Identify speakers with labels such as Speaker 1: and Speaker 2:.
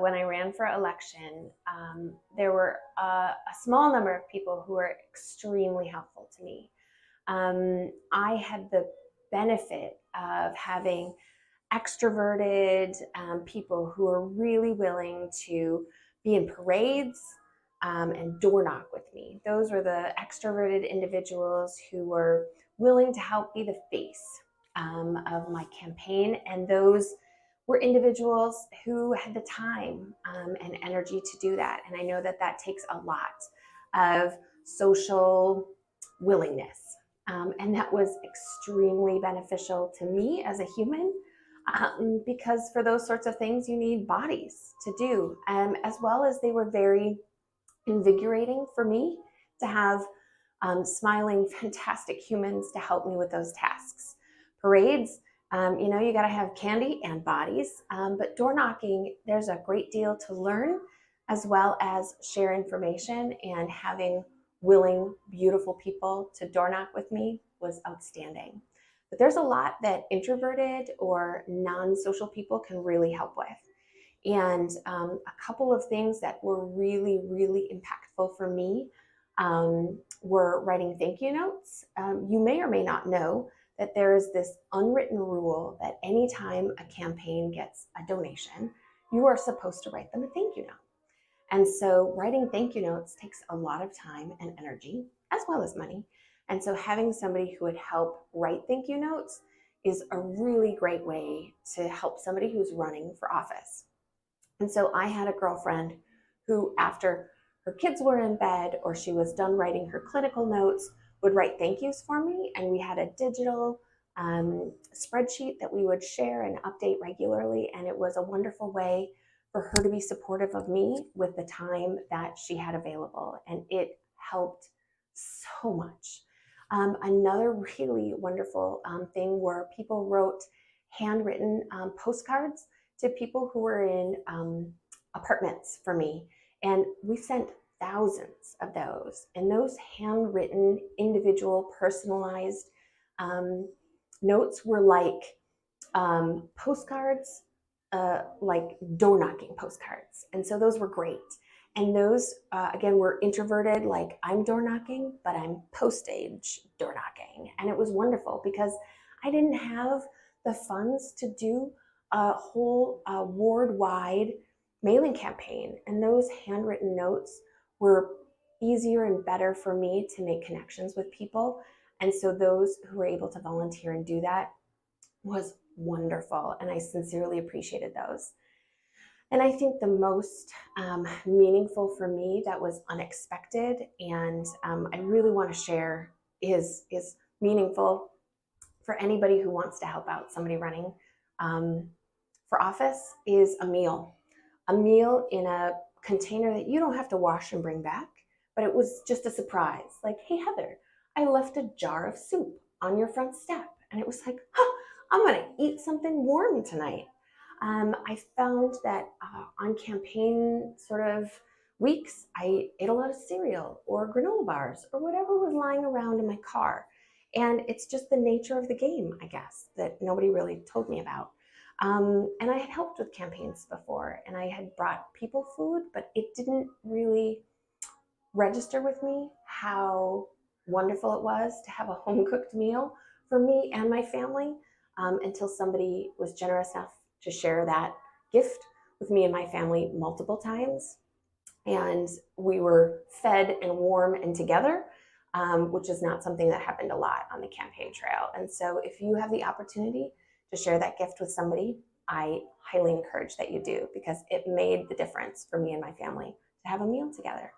Speaker 1: When I ran for election, there were a small number of people who were extremely helpful to me. I had the benefit of having extroverted people who are really willing to be in parades and door knock with me. Those were the extroverted individuals who were willing to help be the face of my campaign, and those were individuals who had the time and energy to do that. And I know that that takes a lot of social willingness. And that was extremely beneficial to me as a human, because for those sorts of things, you need bodies to do, as well as they were very invigorating for me to have smiling, fantastic humans to help me with those tasks. Parades, you got to have candy and bodies, but door knocking, there's a great deal to learn, as well as share information, and having willing, beautiful people to door knock with me was outstanding. But there's a lot that introverted or non-social people can really help with. And a couple of things that were really, really impactful for me were writing thank you notes. You may or may not know that there is this unwritten rule that anytime a campaign gets a donation, you are supposed to write them a thank you note. And so writing thank you notes takes a lot of time and energy, as well as money. And so having somebody who would help write thank you notes is a really great way to help somebody who's running for office. And so I had a girlfriend who, after her kids were in bed or she was done writing her clinical notes, would write thank yous for me. And we had a digital spreadsheet that we would share and update regularly. And it was a wonderful way for her to be supportive of me with the time that she had available. And it helped so much. Another really wonderful thing were people wrote handwritten postcards to people who were in apartments for me. And we sent thousands of those. And those handwritten, individual, personalized notes were like postcards, like door knocking postcards. And so those were great. And those, again, were introverted, like I'm door knocking, but I'm postage door knocking. And it was wonderful because I didn't have the funds to do a whole ward-wide mailing campaign. And those handwritten notes were easier and better for me to make connections with people. And so those who were able to volunteer and do that was wonderful. And I sincerely appreciated those. And I think the most meaningful for me that was unexpected, and I really want to share is meaningful for anybody who wants to help out somebody running for office, is a meal. A meal in a container that you don't have to wash and bring back, but it was just a surprise. Like, hey, Heather, I left a jar of soup on your front step. And it was like, I'm going to eat something warm tonight. I found that on campaign sort of weeks, I ate a lot of cereal or granola bars or whatever was lying around in my car. And it's just the nature of the game, I guess, that nobody really told me about. And I had helped with campaigns before, and I had brought people food, but it didn't really register with me how wonderful it was to have a home-cooked meal for me and my family, until somebody was generous enough to share that gift with me and my family multiple times. And we were fed and warm and together, which is not something that happened a lot on the campaign trail. And so if you have the opportunity to share that gift with somebody, I highly encourage that you do, because it made the difference for me and my family to have a meal together.